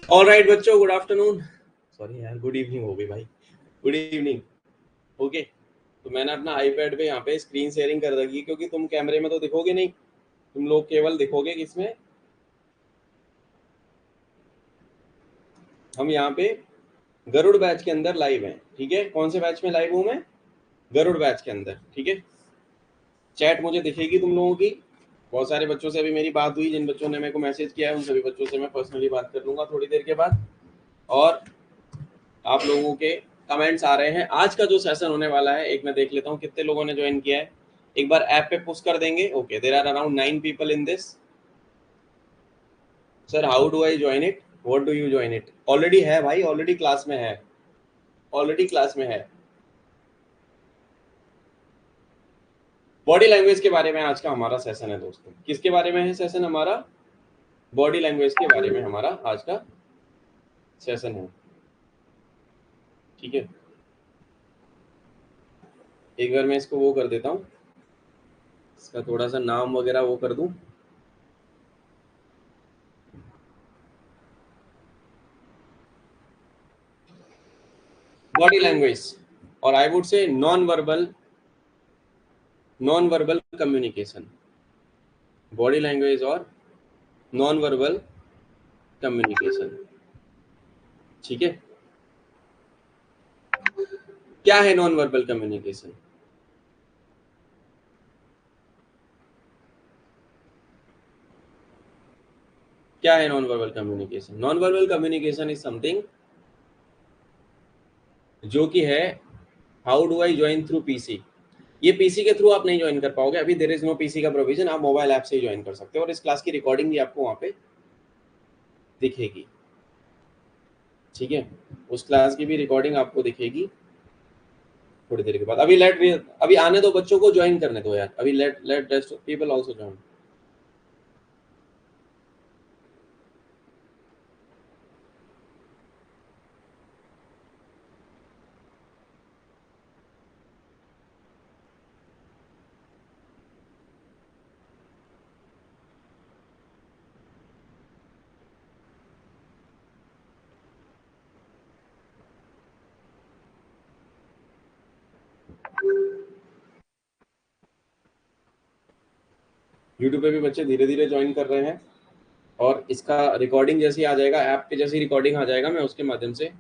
All right बच्चों, good afternoon, sorry यार good evening हो गई भाई, गुड इवनिंग। ओके, तो मैंने अपना आईपैड पे यहाँ पे स्क्रीन शेयरिंग कर रखी है, क्योंकि तुम कैमरे में तो दिखोगे नहीं, तुम लोग केवल दिखोगे किसमें, हम यहाँ पे गरुड़ बैच के अंदर लाइव हैं। ठीक है, कौन से बैच में लाइव हूँ मैं? गरुड़ बैच के अंदर। ठीक है, चैट मुझे दिखेगी तुम लोगों की। बहुत सारे बच्चों से अभी मेरी बात हुई, जिन बच्चों ने मेरे को मैसेज किया है उन सभी बच्चों से मैं पर्सनली बात कर लूंगा थोड़ी देर के बाद। और आप लोगों के कमेंट्स आ रहे हैं। आज का जो सेशन होने वाला है, एक मैं देख लेता हूँ कितने लोगों ने ज्वाइन किया है, एक बार ऐप पे पुश कर देंगे। Okay, there are around 9 people in this. Sir how do I join it, what do you join it? Already है भाई, ऑलरेडी क्लास में है, ऑलरेडी क्लास में है। बॉडी लैंग्वेज के बारे में आज का हमारा सेशन है दोस्तों। किसके बारे में है सेशन हमारा? बॉडी लैंग्वेज के बारे में हमारा आज का सेशन है। ठीक है, एक बार मैं इसको वो कर देता हूँ, इसका थोड़ा सा नाम वगैरह वो कर दूं। बॉडी लैंग्वेज, और I would say non verbal communication. Body language और नॉन वर्बल कम्युनिकेशन। ठीक है, क्या है नॉन वर्बल कम्युनिकेशन? क्या है non verbal communication? Non verbal communication is something जो कि है, how do I join through PC. ये पीसी के थ्रू आप नहीं ज्वाइन कर पाओगे, अभी देयर इज नो पीसी का प्रोविजन, आप मोबाइल ऐप से ही ज्वाइन कर सकते हो। और इस क्लास की रिकॉर्डिंग भी आपको वहां पे दिखेगी। ठीक है, उस क्लास की भी रिकॉर्डिंग आपको दिखेगी थोड़ी देर के बाद। अभी आने दो बच्चों को, ज्वाइन करने दो यार, अभी let let people also join. YouTube पे भी बच्चे धीरे धीरे ज्वाइन कर रहे हैं, और इसका रिकॉर्डिंग जैसे ही आ जाएगा, ऐप पे जैसे ही रिकॉर्डिंग आ जाएगा, मैं उसके माध्यम से।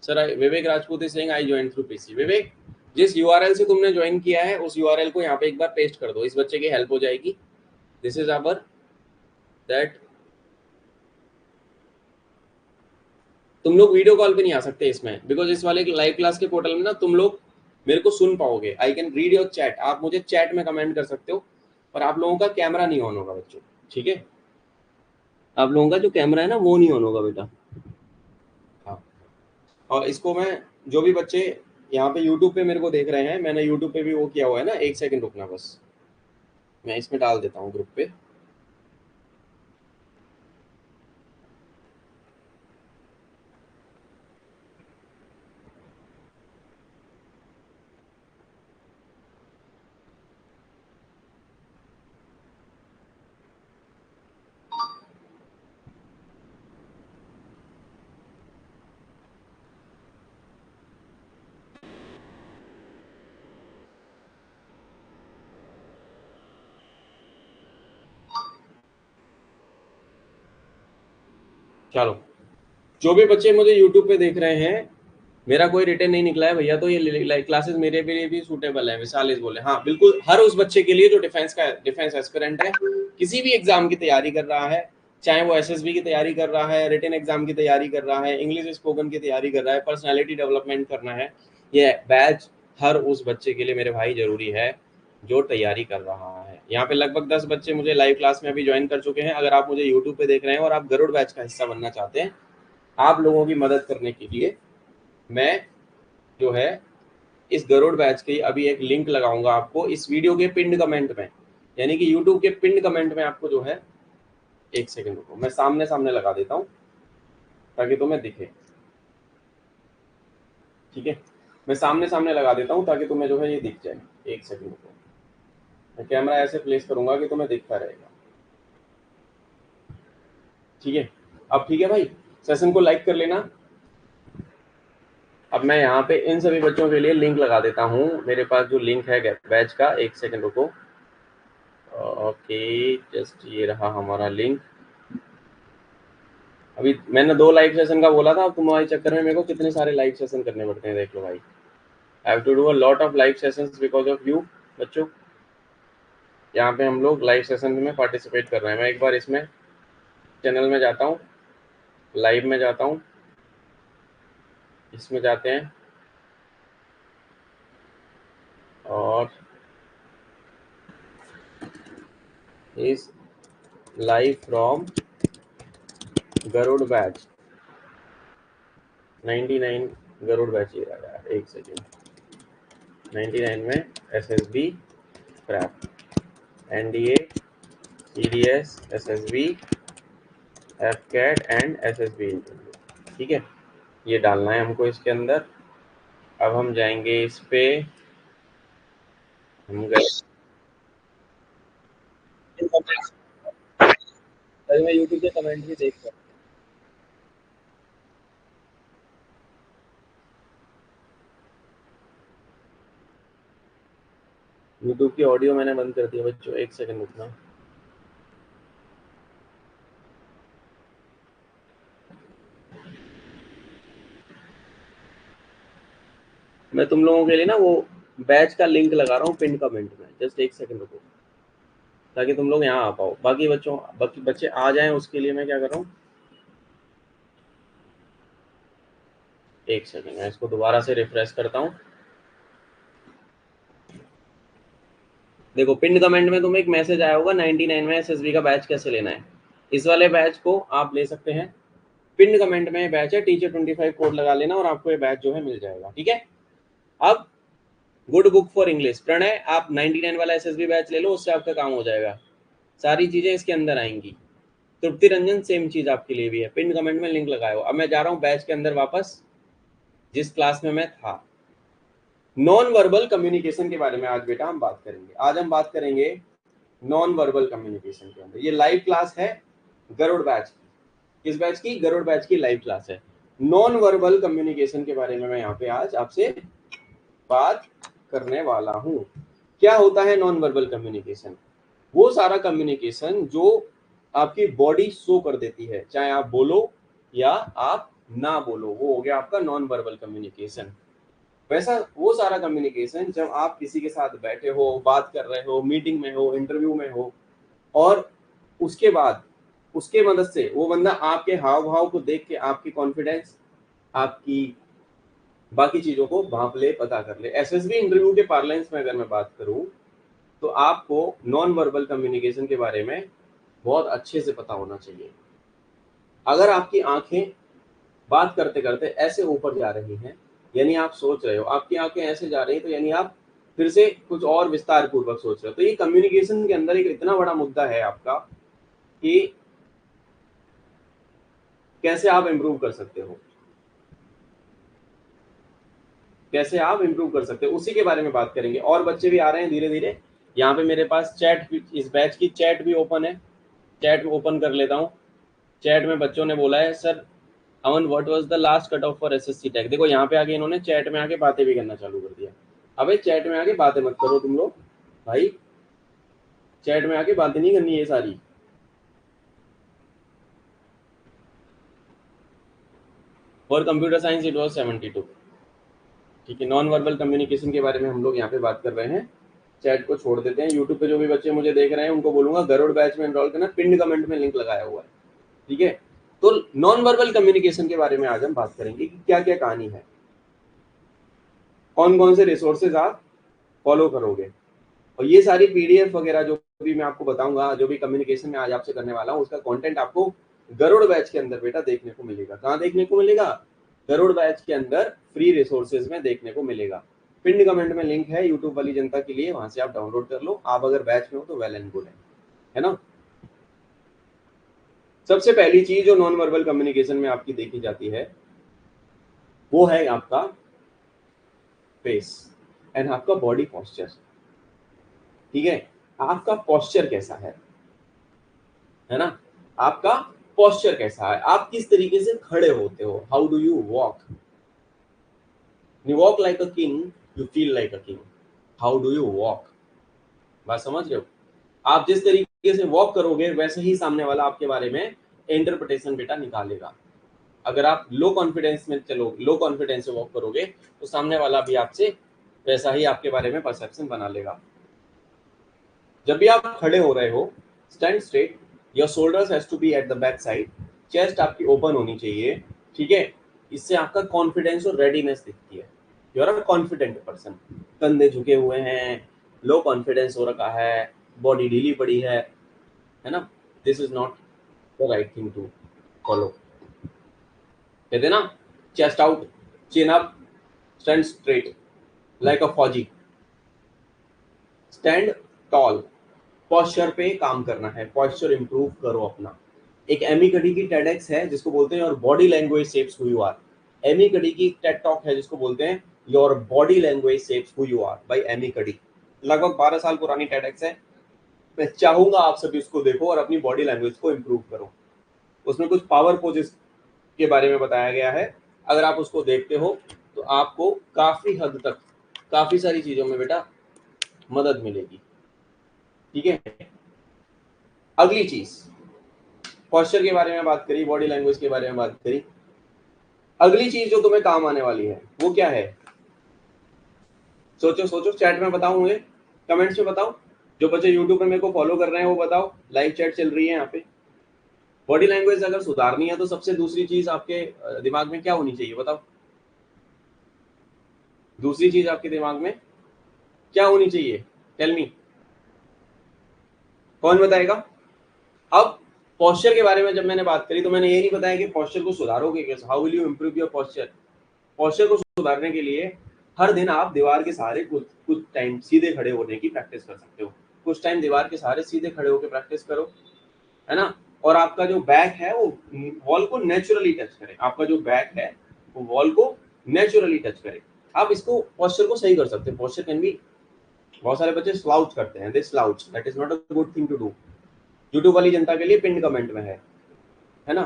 Sir Vivek Rajput is saying I join through PC. Vivek, जिस यूआरएल से तुमने ज्वाइन किया है उस यूआरएल को यहाँ पे एक बार पेस्ट कर दो, इस बच्चे की हेल्प हो जाएगी। This is our that. तुम लोग वीडियो कॉल पे नहीं आ सकते इसमें, बिकॉज इस वाले लाइव क्लास के पोर्टल में ना तुम लोग मेरे को सुन पाओगे। I can read your chat, आप मुझे चैट में कमेंट कर सकते हो, पर आप लोगों का कैमरा नहीं ऑन होगा बच्चों। ठीक है, आप लोगों का जो कैमरा है ना वो नहीं ऑन होगा बेटा। हाँ, और इसको मैं, जो भी बच्चे यहाँ पे यूट्यूब पे मेरे को देख रहे हैं, मैंने यूट्यूब पे भी वो किया हुआ है ना, एक सेकंड रुकना बस, मैं इसमें डाल देता हूँ ग्रुप पे। चलो, जो भी बच्चे मुझे यूट्यूब पे देख रहे हैं, मेरा कोई रिटर्न नहीं निकला है भैया, तो ये क्लासेस मेरे लिए भी सूटेबल है। विशाल इस बोले हाँ बिल्कुल, हर उस बच्चे के लिए जो डिफेंस एस्पिरेंट है, किसी भी एग्जाम की तैयारी कर रहा है, चाहे वो एसएसबी की तैयारी कर रहा है, रिटन एग्जाम की तैयारी कर रहा है, इंग्लिश स्पोकन की तैयारी कर रहा है, पर्सनैलिटी डेवलपमेंट करना है, ये बैच हर उस बच्चे के लिए मेरे भाई जरूरी है जो तैयारी कर रहा है। यहाँ पे लगभग 10 बच्चे मुझे लाइव क्लास में अभी ज्वाइन कर चुके हैं। अगर आप मुझे यूट्यूब पे देख रहे हैं और आप गरुड़ बैच का हिस्सा बनना चाहते हैं, आप लोगों की मदद करने के लिए मैं जो है इस गरुड़ बैच की अभी एक लिंक लगाऊंगा आपको इस वीडियो के पिंड कमेंट में, यानी कि यूट्यूब के पिंड कमेंट में आपको जो है, एक सेकंड रुको मैं सामने सामने लगा देता हूँ ताकि तुम्हें दिखे। ठीक है, मैं सामने सामने लगा देता हूँ ताकि तुम्हें जो है ये दिख जाए। एक सेकंड रुको, मैं कैमरा ऐसे प्लेस करूंगा कि तुम्हें दिखता रहेगा। ठीक है, अब ठीक है भाई, सेशन को लाइक कर लेना। अब मैं यहाँ पे इन सभी बच्चों के लिए लिंक लगा देता हूँ। मेरे पास जो लिंक है बैच का, एक सेकंड रुको। ओके, जस्ट ये रहा हमारा लिंक। अभी मैंने 2 लाइव सेशन का बोला था, अब तुम्हारे चक्कर में मेरे को कितने सारे लाइव सेशन करने पड़ते हैं देख लो भाई। I have to do a lot of live sessions because of you बच्चों। यहाँ पे हम लोग लाइव सेशन में पार्टिसिपेट कर रहे हैं। मैं एक बार इसमें चैनल में जाता हूँ, लाइव में जाता हूँ, इसमें जाते हैं और इस live from Garud batch 99 Garud batch ये रहा यार, एक सेकेंड। 99 में SSB prep, NDA, CDS, SSB, AFCAT and SSB interview. ठीक है, ये डालना है हमको इसके अंदर। अब हम जाएंगे इस पे, हम गए मैं यूट्यूब के कमेंट भी देख सकता हूँ। यूट्यूब की ऑडियो मैंने बंद कर दिया बच्चों, एक सेकंड रुकना। मैं तुम लोगों के लिए ना वो बैच का लिंक लगा रहा हूँ पिन कमेंट में, जस्ट एक सेकंड रुको ताकि तुम लोग यहाँ आ पाओ। बाकी बच्चे आ जाएं उसके लिए मैं क्या कर रहा हूँ, एक सेकंड मैं इसको दोबारा से रिफ्रेश करता हूँ। देखो पिन कमेंट में तुम्हें एक मैसेज आया होगा 99 में एसएसबी का बैच कैसे लेना है। इस वाले बैच को आप ले सकते हैं। पिन कमेंट में बैच है, टीचर 25 कोड लगा लेना और आपको ये बैच जो है मिल जाएगा। ठीक है, अब good book for English Pranay, आप 99 वाला एसएसबी बैच ले लो, उससे आपका काम हो जाएगा। सारी चीजें इसके अंदर आएंगी। तृप्ति रंजन सेम चीज आपके लिए भी है, पिन कमेंट में लिंक लगाए हो। अब मैं जा रहा हूँ बैच के अंदर वापस, जिस क्लास में मैं था। नॉन वर्बल कम्युनिकेशन के बारे में आज बेटा हम बात करेंगे। आज हम बात करेंगे नॉन वर्बल कम्युनिकेशन के अंदर। ये लाइव क्लास है गरुड़ बैच की। किस बैच की? गरुड़ बैच की लाइव क्लास है। नॉन वर्बल कम्युनिकेशन के बारे में मैं यहाँ पे आज आपसे बात करने वाला हूँ। क्या होता है नॉन वर्बल कम्युनिकेशन? वो सारा कम्युनिकेशन जो आपकी बॉडी शो कर देती है, चाहे आप बोलो या आप ना बोलो, वो हो गया आपका नॉन वर्बल कम्युनिकेशन। वैसा वो सारा कम्युनिकेशन जब आप किसी के साथ बैठे हो, बात कर रहे हो, मीटिंग में हो, इंटरव्यू में हो, और उसके बाद उसके मदद से वो बंदा आपके हाव भाव को देख के आपकी कॉन्फिडेंस, आपकी बाकी चीजों को भांप ले, पता कर ले। एसएसबी इंटरव्यू के पार्लेंस में अगर मैं बात करूं तो आपको नॉन वर्बल कम्युनिकेशन के बारे में बहुत अच्छे से पता होना चाहिए। अगर आपकी आंखें बात करते करते ऐसे ऊपर जा रही हैं, यानी आप सोच रहे हो, आपकी आंखें ऐसे जा रही हैं, तो यानी आप फिर से कुछ और विस्तार पूर्वक सोच रहे हो। तो ये कम्युनिकेशन के अंदर एक इतना बड़ा मुद्दा है आपका कि कैसे आप इम्प्रूव कर सकते हो, कैसे आप इम्प्रूव कर सकते हो, उसी के बारे में बात करेंगे। और बच्चे भी आ रहे हैं धीरे धीरे। यहाँ पे मेरे पास चैट, इस बैच की चैट भी ओपन है। चैट ओपन कर लेता हूँ। चैट में बच्चों ने बोला है sir Aman what was the last cut off for SSC tag. देखो यहाँ पे आके इन्होंने चैट में आके बातें भी करना चालू कर दिया। अबे चैट में आके बातें मत करो तुम लोग भाई, चैट में आके बातें नहीं करनी है सारी। For computer science it was 72। ठीक है, नॉन वर्बल कम्युनिकेशन के बारे में हम लोग यहाँ पे बात कर रहे हैं। चैट को छोड़ देते हैं। यूट्यूब पे जो भी बच्चे मुझे देख रहे हैं उनको बोलूंगा गरुड़ बैच में एनरोल करना, पिंड कमेंट में लिंक लगाया हुआ है। ठीक है, तो नॉन वर्बल कम्युनिकेशन के बारे में आज हम बात करेंगे कि क्या क्या कहानी है, कौन कौन से रिसोर्सेज आप फॉलो करोगे, और ये सारी पीडीएफ वगैरह जो भी मैं आपको बताऊंगा, जो भी कम्युनिकेशन में आज आपसे करने वाला हूँ, उसका कंटेंट आपको गरुड़ बैच के अंदर बेटा देखने को मिलेगा। कहाँ देखने को मिलेगा? गरुड़ बैच के अंदर फ्री रिसोर्सेज में देखने को मिलेगा। पिन कमेंट में लिंक है यूट्यूब वाली जनता के लिए, वहां से आप डाउनलोड कर लो। आप अगर बैच में हो तो वेल एंड गुड है ना। सबसे पहली चीज जो नॉन वर्बल कम्युनिकेशन में आपकी देखी जाती है वो है आपका फेस एंड आपका बॉडी पोस्चर। ठीक है, आपका पोस्चर कैसा है ना, आपका पोस्चर कैसा है, आप किस तरीके से खड़े होते हो, how do you walk, you walk like a king, you feel like a king, how do you walk. बात समझ रहे हो? आप जिस तरीके से वॉक करोगे वैसे ही सामने वाला आपके बारे में इंटरप्रिटेशन बेटा निकालेगा। अगर आप लो कॉन्फिडेंस में चलो, लो कॉन्फिडेंस से वॉक करोगे तो सामने वाला भी आपसे वैसा ही आपके बारे में परसेप्शन बना लेगा। जब भी आप खड़े हो रहे हो, stand straight, your shoulders has to be at the back side, chest आपकी ओपन होनी चाहिए। ठीक है, इससे आपका कॉन्फिडेंस और रेडीनेस दिखती है, you are a confident person. कंधे झुके हुए हैं, लो कॉन्फिडेंस हो रखा है, बॉडी ढीली पड़ी है ना, this is not the right thing to follow. कहते ना, chest out, chin up, stand straight like a फौजी, स्टैंड टॉल। पॉस्चर पे काम करना है, पॉस्चर इंप्रूव करो अपना। एक एमी कडी की टेडेक्स है जिसको बोलते हैं your body language shapes who you are. Amy Cuddy की टेड टॉक है जिसको बोलते हैं your body language shapes who you are by Amy Cuddy. लगभग 12 साल पुरानी टेडेक्स है। मैं चाहूंगा आप सभी उसको देखो और अपनी बॉडी लैंग्वेज को इंप्रूव करो। उसमें कुछ पावर पोजेस के बारे में बताया गया है। अगर आप उसको देखते हो तो आपको काफी हद तक काफी सारी चीजों में बेटा मदद मिलेगी। ठीक है, अगली चीज, पोस्चर के बारे में बात करी, बॉडी लैंग्वेज के बारे में बात करी। अगली चीज जो तुम्हें काम आने वाली है वो क्या है? सोचो सोचो, चैट में बताओ, मुझे कमेंट्स में बताओ। जो बच्चे यूट्यूब पे मेरे को फॉलो कर रहे हैं वो बताओ, लाइव चैट चल रही है यहाँ पे। बॉडी लैंग्वेज अगर सुधारनी है तो सबसे दूसरी चीज आपके दिमाग में क्या होनी चाहिए बताओ? दूसरी चीज आपके दिमाग में क्या होनी चाहिए? टेल मी, कौन बताएगा? अब पोस्चर के बारे में जब मैंने बात करी तो मैंने ये नहीं बताया कि पोस्चर को सुधारोगे कैसे, how will you improve your posture. Posture को सुधारने के लिए हर दिन आप दीवार के सहारे कुछ कुछ टाइम सीधे खड़े होने की प्रैक्टिस कर सकते हो। कुछ टाइम दीवार के सहारे सीधे खड़े होकर प्रैक्टिस करो, है ना। और आपका जो बैक है वो वॉल को नेचुरली टच करे। आपका जो बैक है वो वॉल को नेचुरली टच करे। आप इसको पोस्चर को सही कर सकते हैं। पोस्चर कैन बी, बहुत सारे बच्चे स्लाउच करते हैं, they slouch, that is not a good thing to do. YouTube वाली जनता के लिए पिन कमेंट में है ना।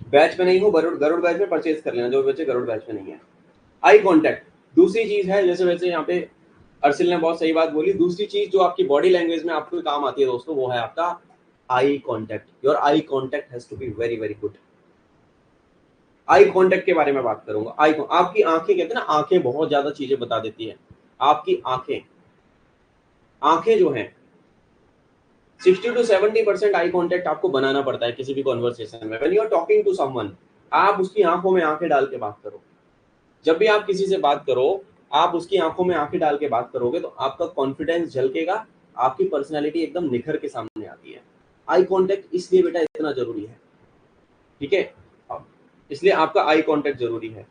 बैच में नहीं हो, गरुड़ बैच में परचेज कर लेना जो बच्चे गरुड़ बैच में नहीं है। आई कांटेक्ट दूसरी चीज है, जैसे वैसे यहाँ पे अर्शिल ने बहुत सही बात बोली। दूसरी चीज जो आपकी बॉडी लैंग्वेज में आपको काम आती है दोस्तों, वो है आपका eye contact. Your eye contact has to be very very good. Eye contact के बारे में बात करूंगा। आपकी आंखें, कहते हैं ना, आंखें बहुत ज्यादा चीजें बता देती है। आपकी आंखें आंखें जो हैं 60 to 70% आई कांटेक्ट आपको बनाना पड़ता है किसी भी कॉन्वर्सेशन में। When you are talking to someone, आप उसकी आंखों में आंखें डाल के बात करो। जब भी आप किसी से बात करो, आप उसकी आंखों में आंखें डाल के बात करोगे तो आपका कॉन्फिडेंस झलकेगा, आपकी पर्सनैलिटी एकदम निखर के सामने आती है। आई कांटेक्ट इसलिए बेटा इतना जरूरी है। ठीक है, इसलिए आपका आई कांटेक्ट जरूरी है।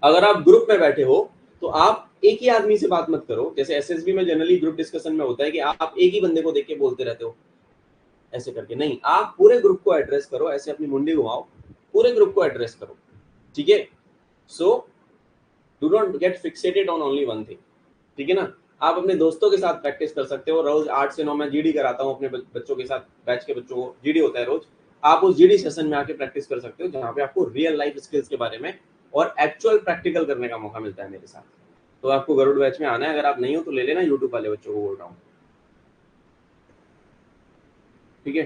अगर आप ग्रुप में बैठे हो तो आप एक ही आदमी से बात मत करो। जैसे एसएसबी में जनरली ग्रुप डिस्कशन में होता है कि आप एक ही बंदे को देख के बोलते रहते हो ऐसे करके, नहीं, आप पूरे ग्रुप को एड्रेस करो। ऐसे अपनी मुंडी घुमाओ, पूरे ग्रुप को एड्रेस करो। ठीक है, so do not gate fixated on only one thing. ठीक है ना। आप अपने दोस्तों के साथ प्रैक्टिस कर सकते हो। रोज 8 से 9 मैं जीडी कराता हूँ अपने बच्चों के साथ, बैच के बच्चों को जीडी होता है रोज। आप उस जीडी सेशन में आके प्रैक्टिस कर सकते हो जहाँ पे आपको रियल लाइफ स्किल्स के बारे में और एक्चुअल प्रैक्टिकल करने का मौका मिलता है मेरे साथ। तो आपको गरुड़ बैच में आना है। अगर आप नहीं हो तो ले लेना, यूट्यूब वाले बच्चों को बोल रहा हूँ। ठीक है,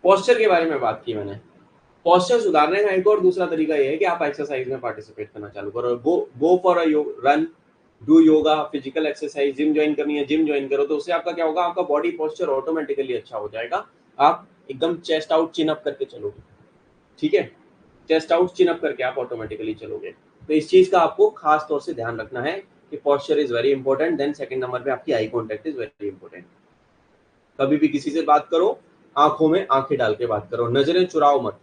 पोस्चर के बारे में बात की मैंने। पोस्चर सुधारने का एक और दूसरा तरीका ये है कि आप एक्सरसाइज में पार्टिसिपेट करना चालू करो। Go for a run, do yoga, physical exercise, gym join करनी है जिम ज्वाइन करो। तो उससे आपका क्या होगा, आपका बॉडी पोस्चर ऑटोमेटिकली अच्छा हो जाएगा। आप एकदम चेस्ट आउट चिन अप करके चलोगे, ठीक है, चेस्ट आउट चिन अप करके आप ऑटोमेटिकली चलोगे। तो इस चीज का आपको खास तौर से ध्यान रखना है कि posture is very important. Then second number पे आपकी eye contact is very important. कभी भी किसी से बात करो, आंखों में आंखें डाल के बात करो, नजरें चुराओ मत।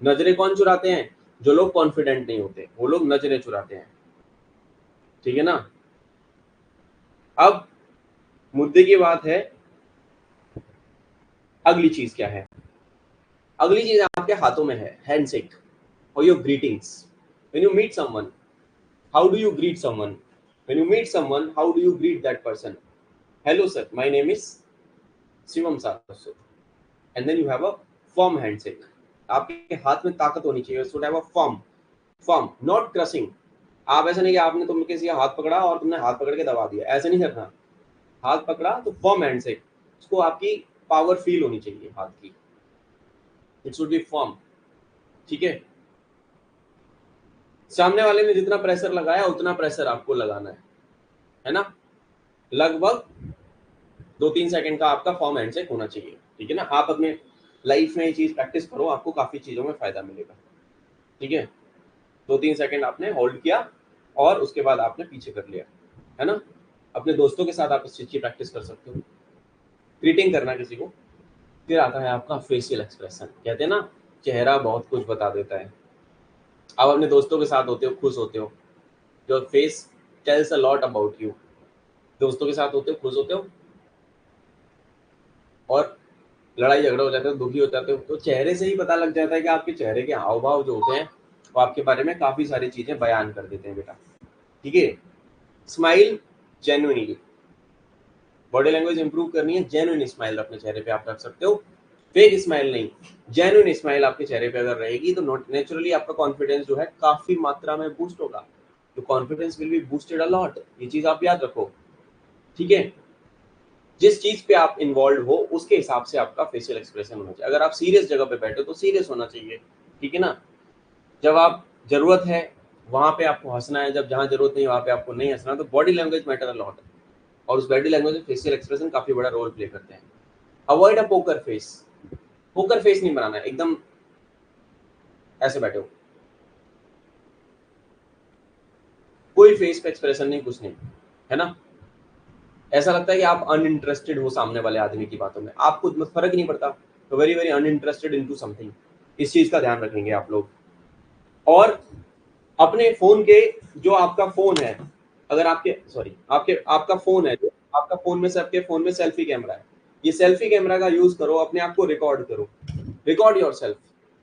नजरें कौन चुराते हैं? जो लोग कॉन्फिडेंट नहीं होते, वो लोग नजरें चुराते हैं, ठीक है ना। अब मुद्दे की बात है, अगली चीज क्या है? अगली चीज आपके हाथों में है, हैंडशेक और your greetings. When you meet someone, how do you greet someone? When you meet someone, how do you greet that person? Hello sir, my name is Shivam Saraswat, and then you have a firm handshake. आपके हाथ में ताकत होनी चाहिए, should have a firm, firm not crushing. आप ऐसा नहीं कि आपने तुम किसी का हाथ पकड़ा और तुमने हाथ पकड़ के दबा दिया, ऐसे नहीं करना। हाथ पकड़ा तो फर्म हैंडशेक, उसको आपकी पावर फील होनी चाहिए हाथ की, इट शुड बी फर्म, ठीक है। सामने वाले ने जितना प्रेशर लगाया उतना प्रेशर आपको लगाना है ना। लगभग 2-3 सेकंड का आपका फर्म हैंडशेक होना चाहिए, ठीक है ना। आप अपने लाइफ में ये चीज प्रैक्टिस करो, आपको काफी चीजों में फायदा मिलेगा, ठीक है। 2-3 सेकंड आपने होल्ड किया और उसके बाद आपने पीछे कर लिया, है ना। अपने दोस्तों के साथ आप इस चीज की प्रैक्टिस कर सकते हो, ग्रीटिंग करना किसी को। फिर आता है आपका फेशियल एक्सप्रेशन। कहते हैं ना, चेहरा बहुत कुछ बता देता है। आप अपने दोस्तों के साथ होते हो, खुश होते हो, your face tales a lot about you. दोस्तों के साथ होते हो, खुश होते हो, और लड़ाई झगड़ा हो जाता है, दुखी हो जाते हो, तो चेहरे से ही पता लग जाता है कि आपके चेहरे के हाव भाव जो होते हैं वो आपके बारे में काफी सारी चीजें बयान कर देते हैं बेटा, ठीक है। Smile genuinely, body language improve करनी है, जेन्युइन स्माइल अपने चेहरे पे आप रख सकते हो, फेक स्माइल नहीं। जेन्युइन स्माइल आपके चेहरे पे अगर रहेगी तो नेचुरली आपका कॉन्फिडेंस जो है काफी मात्रा में बूस्ट होगा। तो confidence will be boosted a lot, ये चीज आप याद रखो, ठीक है। जिस चीज पे आप इन्वॉल्व हो उसके हिसाब से आपका फेशियल एक्सप्रेशन होना चाहिए। अगर आप सीरियस जगह पे बैठे हो तो सीरियस होना चाहिए, ठीक है ना। जब आप जरूरत है वहां पे आपको हंसना है, जब जहां जरूरत नहीं वहां पे आपको नहीं हंसना। तो body language matter a lot, और उस बॉडी लैंग्वेज में फेशियल एक्सप्रेशन काफी बड़ा रोल प्ले करते हैं। अवॉइड अ पोकर फेस, पोकर फेस नहीं बनाना है, एकदम ऐसे बैठे हो, कोई फेस पे एक्सप्रेशन नहीं, कुछ नहीं, है ना। ऐसा लगता है कि आप अनइंटरेस्टेड हो सामने वाले आदमी की बातों में, आपको फर्क ही नहीं पड़ता, तो very very uninterested into something. इस चीज का ध्यान रखेंगे आप लोग। और अपने फोन के, जो आपका फोन है, अगर आपके सॉरी आपके आपका फोन है, जो आपका फोन में से आपके फोन में सेल्फी कैमरा है, ये सेल्फी कैमरा का यूज करो, अपने आप को रिकॉर्ड करो, रिकॉर्ड योरसेल्फ।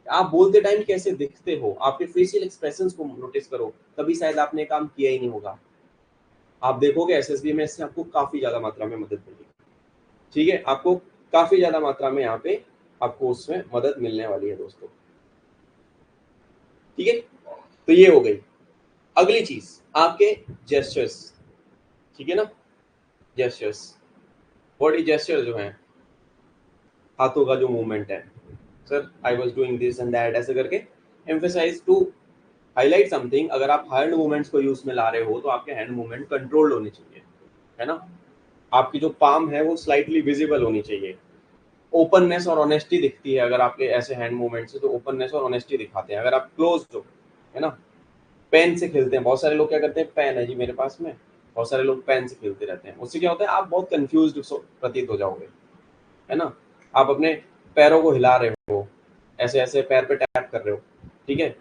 आप बोलते टाइम कैसे दिखते हो, आपके फेशियल एक्सप्रेशंस को नोटिस करो, तभी शायद आपने काम किया ही नहीं होगा। आप देखोगे एसएसबी में इससे आपको काफी ज्यादा मात्रा में मदद मिलेगी, ठीक है। आपको काफी ज्यादा मात्रा में यहाँ पे आपको उसमें मदद मिलने वाली है दोस्तों, ठीक है। तो ये हो गई। अगली चीज आपके जेस्चर्स, ठीक है ना। जेस्चर्स, बॉडी जेस्चर जो है, हाथों का जो मूवमेंट है, sir I was doing this and that, ऐसे करके एम्फेसाइज टू हाईलाइट समथिंग। अगर आप हैंड मूवमेंट्स को यूज में ला रहे हो तो आपके हैंड मूवमेंट कंट्रोल्ड होने चाहिए, है ना। आपकी जो पाम है वो स्लाइटली विजिबल होनी चाहिए। ओपननेस और ऑनेस्टी दिखती है अगर आपके ऐसे हैंड मूवमेंट से, तो ओपननेस और ऑनेस्टी दिखाते हैं। अगर आप क्लोज हो, है ना। पेन से खेलते हैं बहुत सारे लोग, क्या करते हैं, पेन है जी मेरे पास में, बहुत सारे लोग पेन से खेलते रहते हैं। उससे क्या होता है, आप बहुत कंफ्यूज्ड प्रतीत हो जाओगे, है ना। आप अपने पैरों को हिला रहे हो, ऐसे ऐसे पैर पे टैप कर रहे हो, ठीक है,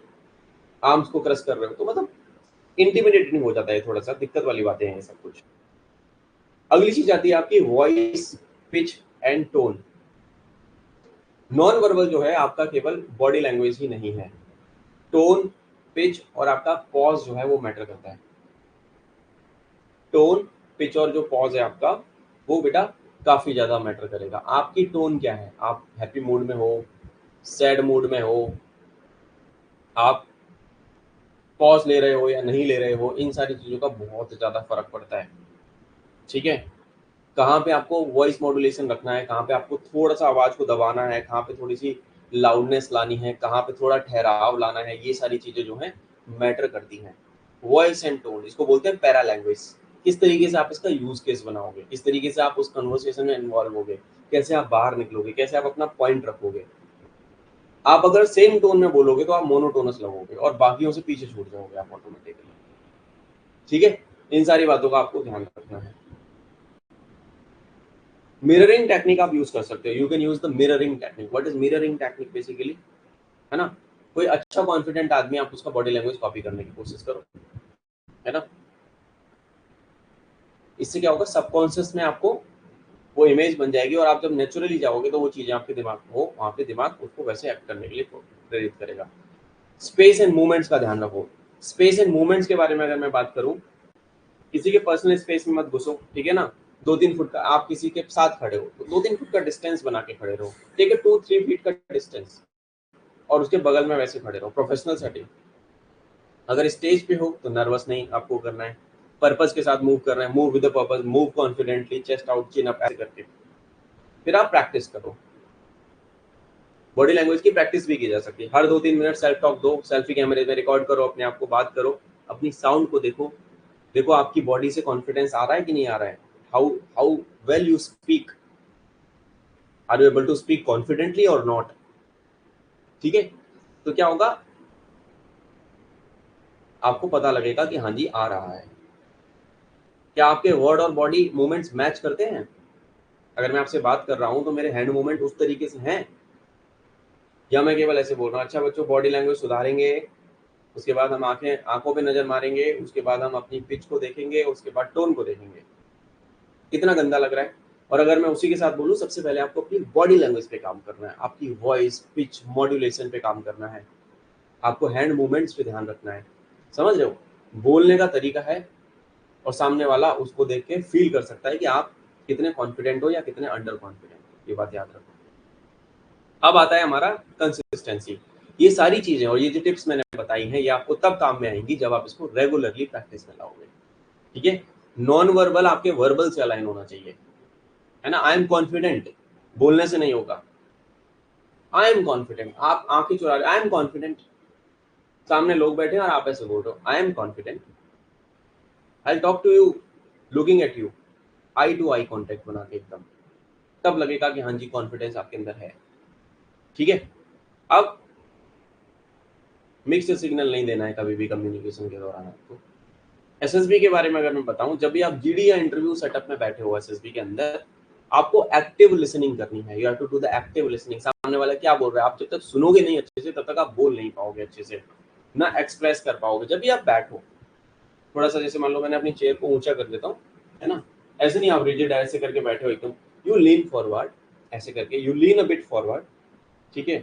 आर्म्स को क्रश कर रहे हो, तो मतलब इंटिमिडेटिंग हो जाता है, थोड़ा सा दिक्कत वाली बातें हैं ये सब कुछ। अगली चीज आती है आपकी voice pitch and tone. Non verbal जो है आपका केवल बॉडी लैंग्वेज ही नहीं है, टोन, पिच और आपका पॉज जो है वो मैटर करता है। टोन, पिच और जो पॉज है आपका, वो बेटा काफी ज्यादा मैटर करेगा। आपकी टोन क्या है, आप हैप्पी मूड में हो, सैड मूड में हो, आप पॉज ले रहे हो या नहीं ले रहे हो, इन सारी चीजों का बहुत ज्यादा फर्क पड़ता है, ठीक है। कहाँ पे आपको वॉइस मॉड्यूलेशन रखना है, कहाँ पे आपको थोड़ा सा आवाज को दबाना है, कहाँ पे थोड़ी सी लाउडनेस लानी है, कहाँ पे थोड़ा ठहराव लाना है, ये सारी चीजें जो है मैटर करती हैं। वॉइस एंड टोन, इसको बोलते हैं पैरा लैंग्वेज। किस तरीके से आप इसका यूज केस बनाओगे, किस तरीके से आप उस कन्वर्सेशन में इन्वॉल्व होगे, कैसे आप बाहर निकलोगे, कैसे आप अपना पॉइंट रखोगे। आप अगर सेम टोन में बोलोगे तो आप मोनोटोनस लगोगे और बाकियों से पीछे छूट जाओगे आप ऑटोमेटिकली। ठीक है, इन सारी बातों का आपको ध्यान रखना है। मिररिंग टेक्निक आप यूज कर सकते हो, you can use the mirroring technique. What is mirroring technique basically, है ना, कोई अच्छा कॉन्फिडेंट आदमी, आप उसका बॉडी लैंग्वेज कॉपी करने की कोशिश करो, है ना। इससे क्या होगा, सबकॉन्शियस में आपको वो इमेज बन जाएगी और आप जब नेचुरली जाओगे तो वो चीजें आपके दिमाग को, वहां पे दिमाग उसको वैसे एक्ट करने के लिए प्रेरित करेगा। स्पेस एंड मूवमेंट्स का ध्यान रखो। स्पेस एंड मूवमेंट्स के बारे में अगर मैं बात करूं, किसी के पर्सनल स्पेस में मत घुसो, ठीक है ना। 2-3 फुट का, आप किसी के साथ खड़े हो तो 2-3 फुट का डिस्टेंस बना के खड़े रहो, ठीक है, 2-3 फीट का डिस्टेंस, और उसके बगल में वैसे खड़े रहो, प्रोफेशनल सेटिंग। अगर स्टेज पे हो तो नर्वस नहीं आपको करना है, पर्पस के साथ मूव करना है, move with the purpose, move confidently, chest out, chin up, ऐसे करके फिर आप प्रैक्टिस करो। बॉडी लैंग्वेज की प्रैक्टिस भी की जा सकती है। हर 2-3 मिनट सेल्फ टॉक दो, सेल्फी कैमरे में रिकॉर्ड करो, अपने आप को बात करो, अपनी साउंड को देखो, देखो आपकी बॉडी से कॉन्फिडेंस आ रहा है कि नहीं आ रहा है। How how well you speak, are you able to speak confidently और नॉट। ठीक है, तो क्या होगा, आपको पता लगेगा कि हाँ जी आ रहा है। क्या आपके वर्ड और बॉडी मूवमेंट्स मैच करते हैं? अगर मैं आपसे बात कर रहा हूं तो मेरे हैंड मूवमेंट उस तरीके से हैं, या मैं केवल ऐसे बोल रहा हूँ। अच्छा बच्चों, बॉडी लैंग्वेज सुधारेंगे, उसके बाद हम आंखों पे नजर मारेंगे, उसके बाद हम अपनी पिच को देखेंगे, उसके बाद टोन को देखेंगे, कितना गंदा लग रहा है। और अगर मैं उसी के साथ बोलूं, सबसे पहले आपको अपनी बॉडी लैंग्वेज पे काम करना है, आपकी वॉइस पिच मॉड्यूलेशन पे काम करना है, आपको हैंड मूवमेंट्स पे ध्यान रखना है। समझ रहे हो, बोलने का तरीका है और सामने वाला उसको देख के फील कर सकता है कि आप कितने कॉन्फिडेंट हो या कितने अंडर कॉन्फिडेंट हो, ये बात याद रखो। अब आता है हमारा कंसिस्टेंसी। ये सारी चीजें और ये जो टिप्स मैंने बताई हैं, ये आपको तब काम में आएंगी जब आप इसको रेगुलरली प्रैक्टिस में लाओगे। ठीक है, नॉन वर्बल आपके वर्बल से अलाइन होना चाहिए, है ना। आई एम कॉन्फिडेंट बोलने से नहीं होगा। आई एम कॉन्फिडेंट, आप आंखें चुरा रहे, आई एम कॉन्फिडेंट, सामने लोग बैठे हैं और आप ऐसे बोल रहे हो, I am confident, I talk to you looking at you, eye to eye contact बना के एकदम, तब लगेगा कि हाँ जी कॉन्फिडेंस आपके अंदर है। ठीक है, अब मिक्स्ड सिग्नल नहीं देना है कभी भी कम्युनिकेशन के दौरान आपको। एसएसबी के बारे में अगर मैं बताऊं, जब भी आप जीडी या इंटरव्यू सेटअप में बैठे हो एसएसबी के अंदर, आपको एक्टिव लिसनिंग करनी है। You have to do the active listening. सामने वाला क्या बोल रहा है, आप जब तक सुनोगे नहीं अच्छे से, तब तक आप बोल नहीं पाओगे अच्छे से, ना एक्सप्रेस कर पाओगे। जब भी आप बैठो, थोड़ा सा जैसे मान लो मैंने अपनी चेयर को ऊंचा कर देता हूँ, है ना, ऐसे नहीं आप रिजिड ऐसे करके बैठे हो एकदम, यू लीन फॉरवर्ड, ऐसे करके you lean a bit forward. ठीक है,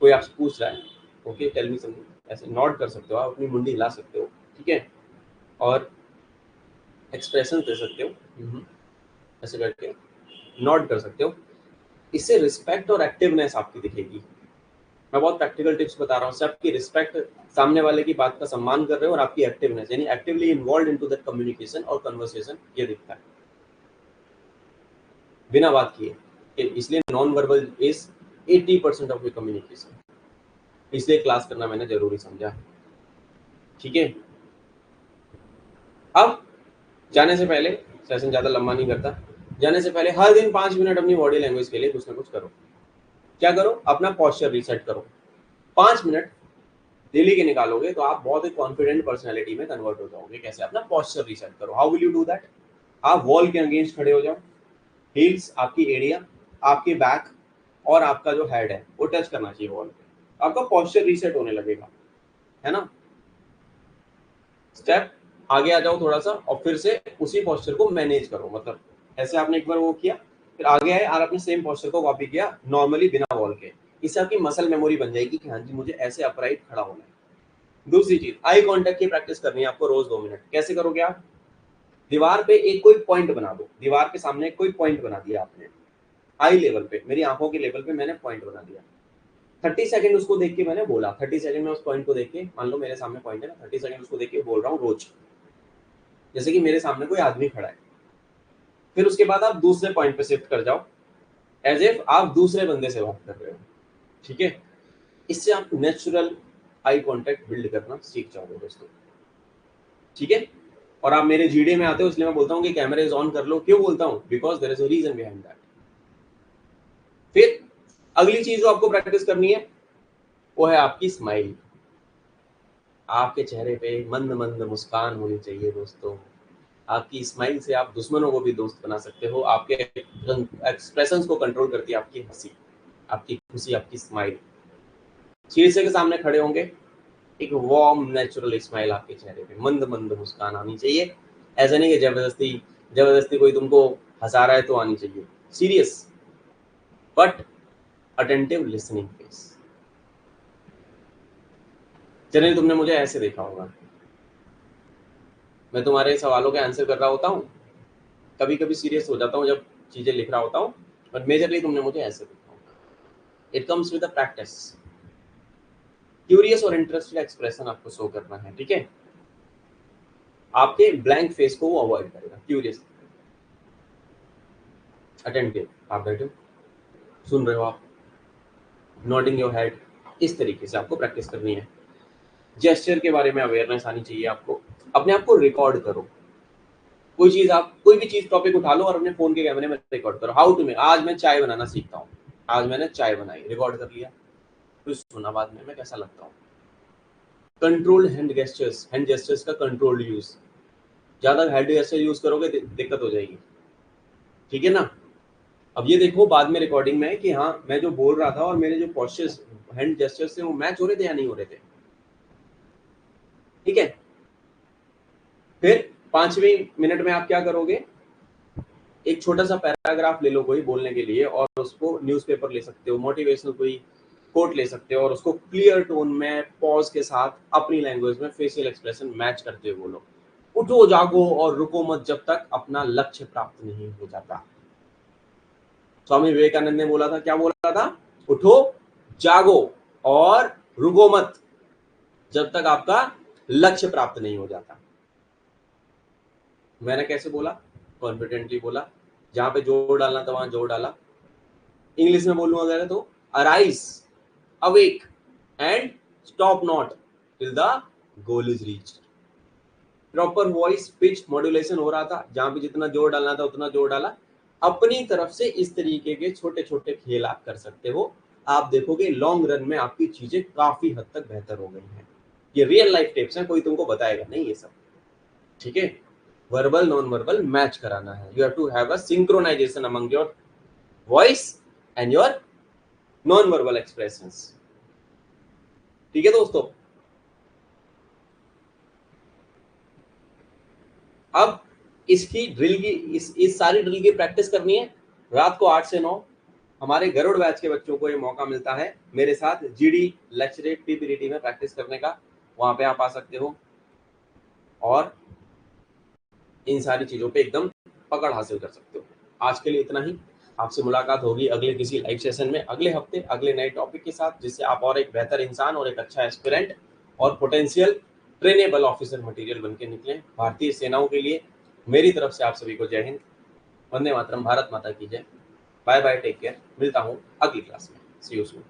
कोई आपसे पूछ रहा है, ओके टेल मी समथिंग, ऐसे नॉड कर सकते हो आप, अपनी मुंडी हिला सकते हो, ठीक है, और एक्सप्रेशन दे सकते हो, ऐसे करके नॉड कर सकते हो। इससे रिस्पेक्ट और एक्टिवनेस आपकी दिखेगी। मैं बहुत प्रैक्टिकल टिप्स बता रहा हूँ, सबकी रिस्पेक्ट, सामने वाले की बात का सम्मान कर रहे हो, और आपकी एक्टिवनेस यानी actively involve into that communication और कन्वर्सेशन, ये दिखता है बिना बात किए। इसलिए non verbal is 80% of your communication, इसलिए क्लास करना मैंने जरूरी समझा। ठीक है, अब जाने से पहले, सेशन ज्यादा लंबा नहीं करता, जाने से पहले हर दिन 5 मिनट अपनी बॉडी लैंग्वेज के लिए कुछ ना कुछ करो। क्या करो, अपना पॉस्चर रीसेट करो। 5 मिनट डेली के निकालोगे तो आप बहुत ही कॉन्फिडेंट पर्सनैलिटी में कन्वर्ट हो जाओगे। कैसे, अपना पॉस्चर रीसेट करो। How will you do that, आप वॉल के अगेंस्ट खड़े हो जाओ, हील्स आपकी एरिया, आपके बैक और आपका जो हेड है वो टच करना चाहिए वॉल पे, आपका पॉस्चर रीसेट होने लगेगा, है ना। स्टेप आगे आ जाओ थोड़ा सा, और फिर से उसी पॉस्चर को मैनेज करो। मतलब ऐसे आपने एक बार वो किया, फिर आगे आए और आपने सेम पॉस्चर को कॉपी किया नॉर्मली बिना वॉल के। इससे आपकी मसल मेमोरी बन जाएगी कि हाँ जी मुझे ऐसे अपराइट खड़ा होना है। दूसरी चीज, आई कांटेक्ट की प्रैक्टिस करनी है आपको रोज 2 मिनट। कैसे करोगे आप, दीवार पे एक कोई पॉइंट बना दो, दीवार के सामने कोई पॉइंट बना दिया आपने, आई लेवल पे, मेरी आंखों के लेवल पे मैंने पॉइंट बना दिया। 30 सेकंड उसको देख के मैंने बोला, 30 सेकंड में उस पॉइंट को देख के, मान लो मेरे सामने पॉइंट है ना, 30 सेकंड उसको देख के बोल रहा हूँ रोज, जैसे कि मेरे सामने कोई आदमी खड़ा है। फिर उसके बाद आप दूसरे पॉइंट पे शिफ्ट कर जाओ, एज इफ आप दूसरे बंदे से बात कर रहे हो। ठीक है, इससे आप नेचुरल आई कांटेक्ट बिल्ड करना सीख जाओगे दोस्तों। ठीक है, और आप मेरे जीडे में आते हो इसलिए मैं बोलता हूँ कि कैमरा इज ऑन कर लो। क्यों बोलता हूँ? Because there is a reason behind that. फिर अगली चीज जो आपको प्रैक्टिस करनी है वो है आपकी स्माइल। आपके चेहरे पे मंद मंद मुस्कान होनी चाहिए दोस्तों। आपकी स्माइल से आप दुश्मनों को भी दोस्त बना सकते हो। आपके एक्सप्रेशंस को कंट्रोल करती है आपकी हंसी, आपकी खुशी, आपकी स्माइल। शीशे के सामने खड़े होंगे, एक वार्म नेचुरल स्माइल आपके चेहरे पे, मंद मंद मुस्कान आनी चाहिए। ऐसा नहीं कि जबरदस्ती जबरदस्ती कोई तुमको हंसा रहा है तो आनी चाहिए। Serious but attentive listening face. चलिए, तुमने मुझे ऐसे देखा होगा, मैं तुम्हारे सवालों के आंसर कर रहा होता हूँ, कभी कभी सीरियस हो जाता हूँ जब चीजें लिख रहा होता हूँ, बट मेजरली तुमने मुझे ऐसे देखा होगा। It comes with the practice. Curious और इंटरेस्टेड एक्सप्रेशन आपको शो करना है। ठीक है, आपके ब्लैंक फेस को वो अवॉइड करेगा। क्यूरियस, अटेंटिव, आप बैठे हो, सुन रहे हो, आप नॉडिंग योर हेड, इस तरीके से आपको प्रैक्टिस करनी है। जेस्चर के बारे में अवेयरनेस आनी चाहिए आपको। अपने आप को रिकॉर्ड करो। कोई चीज, आप कोई भी चीज टॉपिक उठा लो और अपने फोन के कैमरे में रिकॉर्ड करो। हाउ टू मेक, आज मैं चाय बनाना सीखता हूँ, आज मैंने चाय बनाई, रिकॉर्ड कर लिया, फिर सुना बाद में मैं कैसा लगता हूँ। कंट्रोल्ड हैंड जेस्चर्स का कंट्रोल्ड यूज। ज्यादा हेड जेस्चर यूज करोगे दिक्कत हो जाएगी। ठीक है ना। अब ये देखो बाद में रिकॉर्डिंग में कि हाँ मैं जो बोल रहा था और मेरे जो पोस्चर्स, हैंड जेस्चर्स थे, वो मैच हो रहे थे या नहीं हो रहे थे। ठीक है, फिर 5वें मिनट में आप क्या करोगे, एक छोटा सा पैराग्राफ ले लो कोई बोलने के लिए, और उसको न्यूज़पेपर ले सकते हो, मोटिवेशनल कोई कोट ले सकते हो, और उसको क्लियर टोन में पॉज के साथ अपनी लैंग्वेज में फेशियल एक्सप्रेशन मैच करते हुए बोलो। उठो जागो और रुको मत जब तक अपना लक्ष्य प्राप्त नहीं हो जाता। स्वामी विवेकानंद ने बोला था, क्या बोला था? उठो जागो और रुको मत जब तक आपका लक्ष्य प्राप्त नहीं हो जाता। मैंने कैसे बोला? कॉन्फिडेंटली बोला, जहां पे जोर डालना था वहां जोर डाला। इंग्लिश में बोलूं अगर तो arise, awake and stop not till the goal is reached. Proper voice pitch modulation हो रहा था, जहां पे जितना जोर डालना था उतना जोर डाला। अपनी तरफ से इस तरीके के छोटे छोटे खेल आप कर सकते हो। आप देखोगे लॉन्ग रन में आपकी चीजें काफी हद तक बेहतर हो गई हैं। ये रियल लाइफ टिप्स हैं, कोई तुमको बताएगा नहीं ये सब। ठीक है, वर्बल नॉन वर्बल मैच कराना है। You have to have a synchronisation among your voice and your non verbal expressions. ठीक है दोस्तों, अब इसकी ड्रिल की इस सारी ड्रिल की प्रैक्टिस करनी है। रात को 8 से 9 हमारे गरुड़ बैच के बच्चों को ये मौका मिलता है मेरे साथ जीडी लेक्चरेट पीपीडीटी में प्रैक्टिस करने का। वहां पे आप आ सकते हो और इन सारी चीजों पे एकदम पकड़ हासिल कर सकते हो। आज के लिए इतना ही। आपसे मुलाकात होगी अगले किसी लाइव सेशन में अगले हफ्ते अगले नए टॉपिक के साथ, जिससे आप और एक बेहतर इंसान और एक अच्छा एस्पिरेंट और पोटेंशियल ट्रेनेबल ऑफिसर मटेरियल बन के निकलें भारतीय सेनाओं के लिए। मेरी तरफ से आप सभी को जय हिंद, वंदे मातरम, भारत माता की जय। Bye bye, take care. मिलता हूँ अगली क्लास में। See you soon.